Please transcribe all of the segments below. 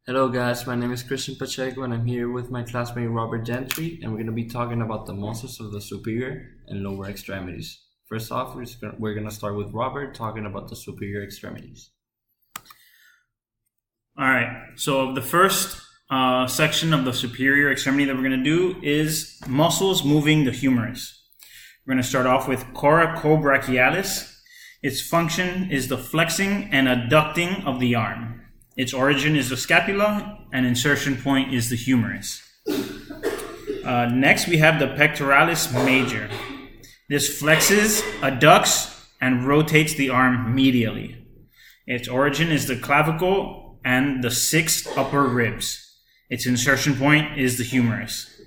Hello guys, my name is Christian Pacheco and I'm here with my classmate Robert Gentry, and we're going to be talking about the muscles of the superior and lower extremities. First off, we're going to start with Robert talking about the superior extremities. All right, so the first section of the superior extremity that we're going to do is muscles moving the humerus. We're going to start off with coracobrachialis. Its function is the flexing and adducting of the arm. Its origin is the scapula, and insertion point is the humerus. Next, we have the pectoralis major. This flexes, adducts, and rotates the arm medially. Its origin is the clavicle and the 6 upper ribs. Its insertion point is the humerus.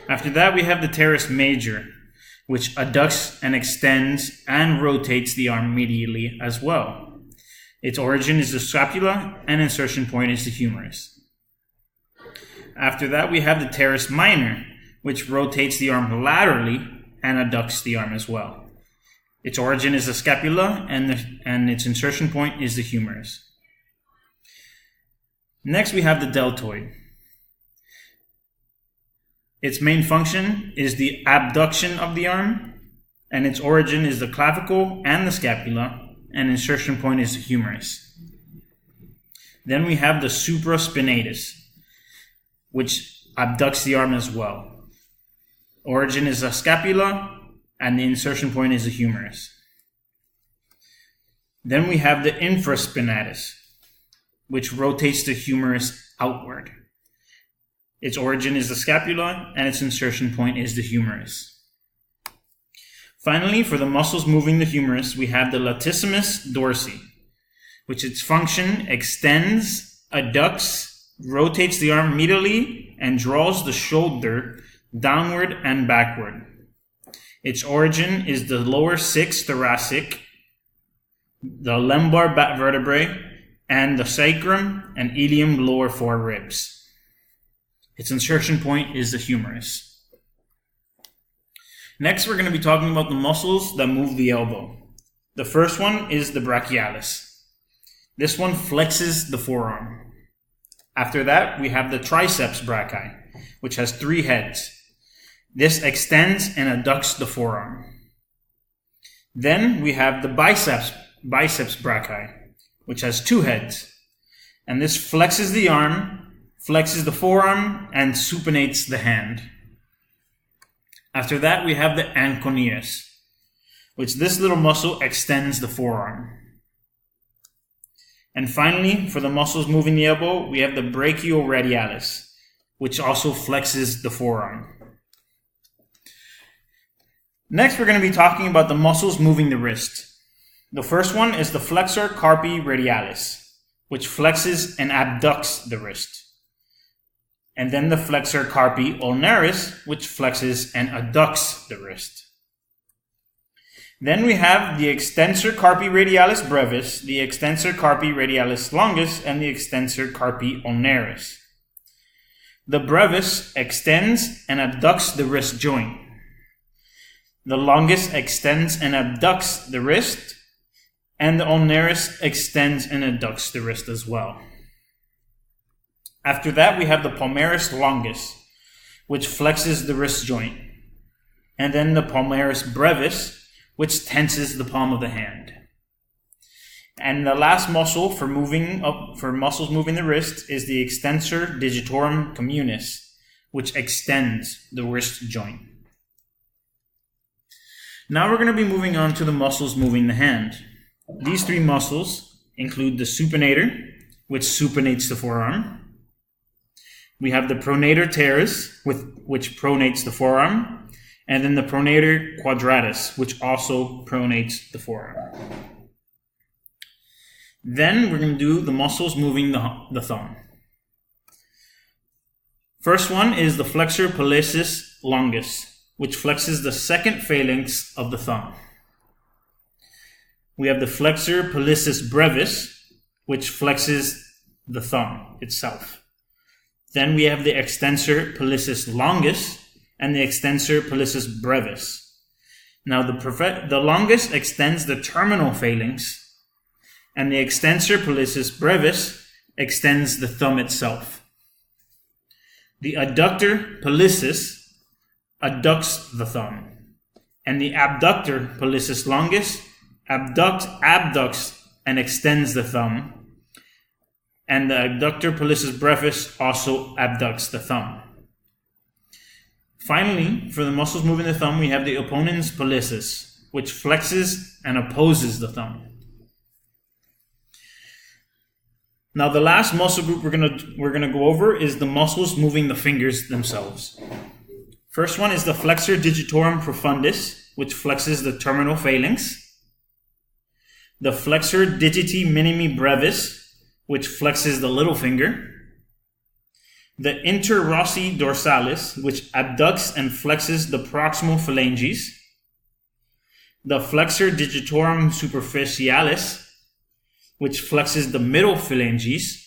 After that, we have the teres major, which adducts and extends and rotates the arm medially as well. Its origin is the scapula, and insertion point is the humerus. After that, we have the teres minor, which rotates the arm laterally and adducts the arm as well. Its origin is the scapula, and its insertion point is the humerus. Next, we have the deltoid. Its main function is the abduction of the arm, and its origin is the clavicle and the scapula, and insertion point is the humerus. Then we have the supraspinatus, which abducts the arm as well. Origin is the scapula, and the insertion point is the humerus. Then we have the infraspinatus, which rotates the humerus outward. Its origin is the scapula, and its insertion point is the humerus. Finally, for the muscles moving the humerus, we have the latissimus dorsi, which its function extends, adducts, rotates the arm medially, and draws the shoulder downward and backward. Its origin is the lower 6 thoracic, the lumbar vertebrae, and the sacrum and ilium lower 4 ribs. Its insertion point is the humerus. Next, we're going to be talking about the muscles that move the elbow. The first one is the brachialis. This one flexes the forearm. After that, we have the triceps brachii, which has 3 heads. This extends and adducts the forearm. Then we have the biceps brachii, which has 2 heads. And this flexes the arm, flexes the forearm, and supinates the hand. After that, we have the anconeus, which this little muscle extends the forearm. And finally, for the muscles moving the elbow, we have the brachioradialis, which also flexes the forearm. Next, we're going to be talking about the muscles moving the wrist. The first one is the flexor carpi radialis, which flexes and abducts the wrist. And then the flexor carpi ulnaris, which flexes and adducts the wrist. Then we have the extensor carpi radialis brevis, the extensor carpi radialis longus, and the extensor carpi ulnaris. The brevis extends and abducts the wrist joint. The longus extends and abducts the wrist, and the ulnaris extends and adducts the wrist as well. After that, we have the palmaris longus, which flexes the wrist joint, and then the palmaris brevis, which tenses the palm of the hand. And the last muscle for muscles moving the wrist is the extensor digitorum communis, which extends the wrist joint. Now we're going to be moving on to the muscles moving the hand. These 3 muscles include the supinator, which supinates the forearm. We have the pronator teres, which pronates the forearm, and then the pronator quadratus, which also pronates the forearm. Then we're going to do the muscles moving the thumb. First one is the flexor pollicis longus, which flexes the second phalanx of the thumb. We have the flexor pollicis brevis, which flexes the thumb itself. Then we have the extensor pollicis longus and the extensor pollicis brevis. Now the longus extends the terminal phalanx, and the extensor pollicis brevis extends the thumb itself. The adductor pollicis adducts the thumb, and the abductor pollicis longus abducts and extends the thumb, and the adductor pollicis brevis also abducts the thumb. Finally, for the muscles moving the thumb, we have the opponens pollicis, which flexes and opposes the thumb. Now, the last muscle group we're gonna go over is the muscles moving the fingers themselves. First one is the flexor digitorum profundus, which flexes the terminal phalanx. The flexor digiti minimi brevis, which flexes the little finger. The interrossi dorsalis, which abducts and flexes the proximal phalanges. The flexor digitorum superficialis, which flexes the middle phalanges.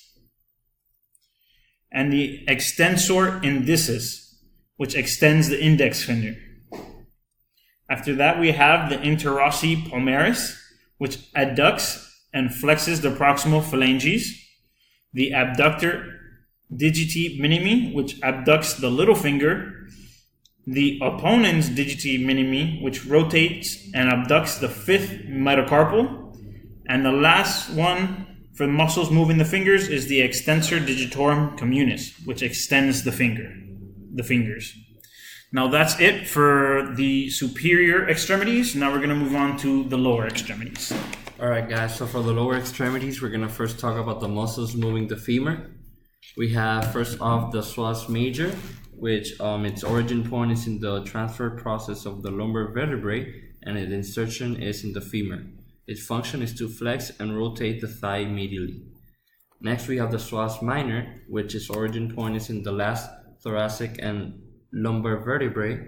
And the extensor indicis, which extends the index finger. After that, we have the interrossi palmaris, which adducts and flexes the proximal phalanges. The abductor digiti minimi, which abducts the little finger. The opponens digiti minimi, which rotates and abducts the fifth metacarpal. And the last one for the muscles moving the fingers is the extensor digitorum communis, which extends the fingers. Now that's it for the superior extremities. Now we're going to move on to the lower extremities. Alright guys, so for the lower extremities, we're going to first talk about the muscles moving the femur. We have first off the psoas major, which its origin point is in the transfer process of the lumbar vertebrae, and its insertion is in the femur. Its function is to flex and rotate the thigh medially. Next we have the psoas minor, which its origin point is in the last thoracic and lumbar vertebrae.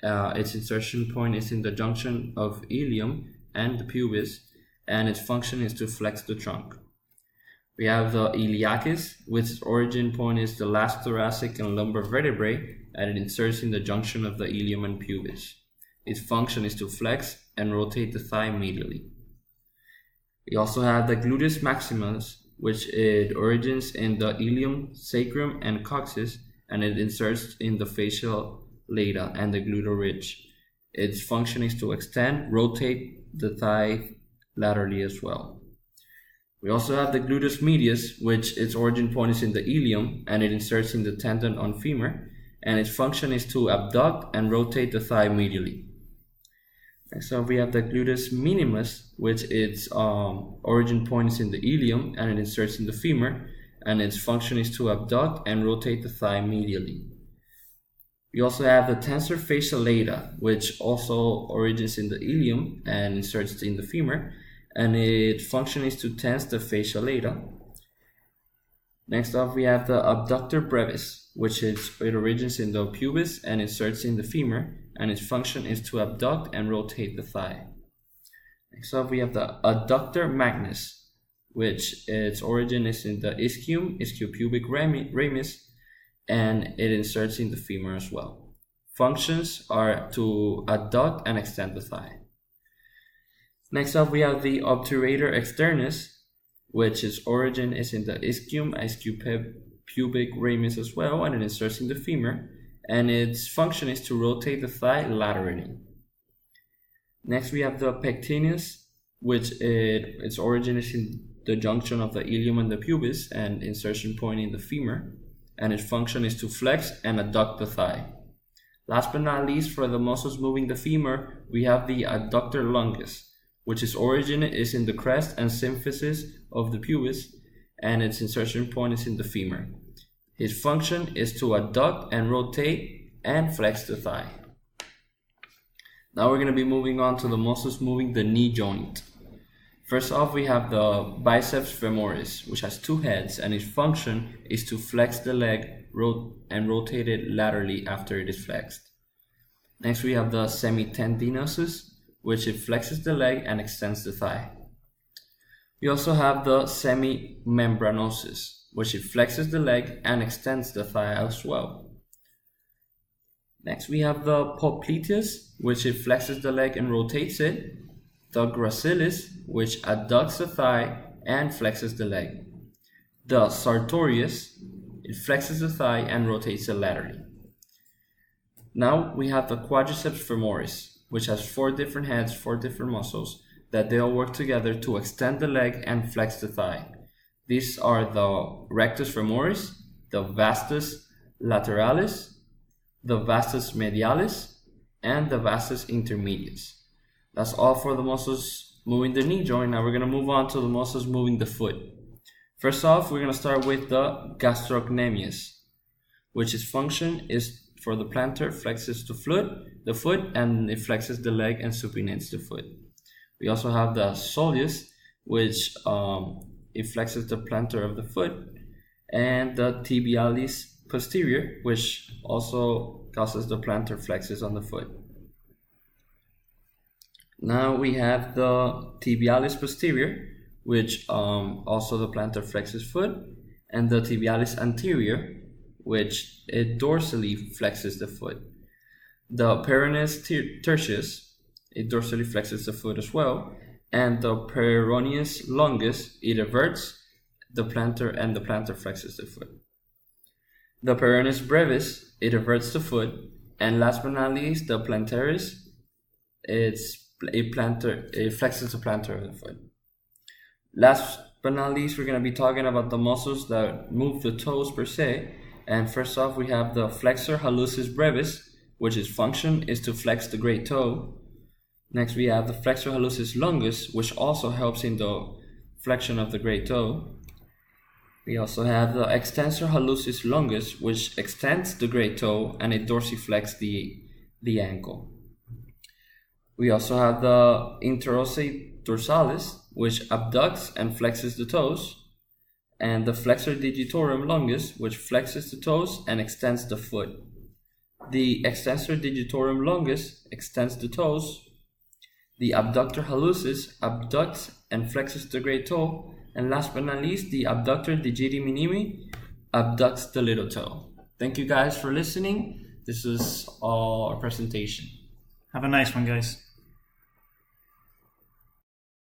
Its insertion point is in the junction of ilium and the pubis, and its function is to flex the trunk. We have the iliacis, which its origin point is the last thoracic and lumbar vertebrae, and it inserts in the junction of the ilium and pubis. Its function is to flex and rotate the thigh medially. We also have the gluteus maximus, which it origins in the ilium, sacrum, and coccyx, and it inserts in the facial lata and the gluteal ridge. Its function is to extend, rotate the thigh laterally as well. We also have the gluteus medius, which its origin point is in the ilium, and it inserts in the tendon on femur, and its function is to abduct and rotate the thigh medially. Next up, we have the gluteus minimus, which its origin point is in the ilium, and it inserts in the femur, and its function is to abduct and rotate the thigh medially. We also have the tensor fascial lata, which also origins in the ilium and inserts in the femur, and its function is to tense the fascial lata. Next up, we have the abductor brevis, which it origins in the pubis and inserts in the femur, and its function is to abduct and rotate the thigh. Next up, we have the adductor magnus, which its origin is in the ischiopubic ramus, and it inserts in the femur as well. Functions are to adduct and extend the thigh. Next up, we have the obturator externus, which its origin is in the ischiopubic ramus as well, and it inserts in the femur, and its function is to rotate the thigh laterally. Next, we have the pectineus, which its origin is in the junction of the ilium and the pubis, and insertion point in the femur, and its function is to flex and adduct the thigh. Last but not least, for the muscles moving the femur, we have the adductor longus, which its origin is in the crest and symphysis of the pubis, and its insertion point is in the femur. Its function is to adduct and rotate and flex the thigh. Now we're going to be moving on to the muscles moving the knee joint. First off, we have the biceps femoris, which has two heads, and its function is to flex the leg and rotate it laterally after it is flexed. Next, we have the semitendinosus, which it flexes the leg and extends the thigh. We also have the semimembranosus, which it flexes the leg and extends the thigh as well. Next, we have the popliteus, which it flexes the leg and rotates it. The gracilis, which adducts the thigh and flexes the leg. The sartorius, it flexes the thigh and rotates it laterally. Now we have the quadriceps femoris, which has 4 different heads, 4 different muscles that they all work together to extend the leg and flex the thigh. These are the rectus femoris, the vastus lateralis, the vastus medialis, and the vastus intermedius. That's all for the muscles moving the knee joint. Now we're going to move on to the muscles moving the foot. First off, we're going to start with the gastrocnemius, which its function is for the plantar flexes the foot, and it flexes the leg and supinates the foot. We also have the soleus, which it flexes the plantar of the foot, and the tibialis posterior, which also causes the plantar flexes on the foot. Now we have the tibialis posterior, which also the plantar flexes foot, and the tibialis anterior, which it dorsally flexes the foot. The peroneus tertius, it dorsally flexes the foot as well, and the peroneus longus, it everts the plantar and the plantar flexes the foot. The peroneus brevis, it everts the foot, and last but not least, the plantaris, it flexes the plantar of the foot. Last but not least, we're going to be talking about the muscles that move the toes per se. And first off, we have the flexor hallucis brevis, which its function is to flex the great toe. Next, we have the flexor hallucis longus, which also helps in the flexion of the great toe. We also have the extensor hallucis longus, which extends the great toe and it dorsiflexes the ankle. We also have the interossei dorsalis, which abducts and flexes the toes, and the flexor digitorum longus, which flexes the toes and extends the foot. The extensor digitorum longus extends the toes. The abductor hallucis abducts and flexes the great toe. And last but not least, the abductor digiti minimi abducts the little toe. Thank you guys for listening. This is all our presentation. Have a nice one, guys.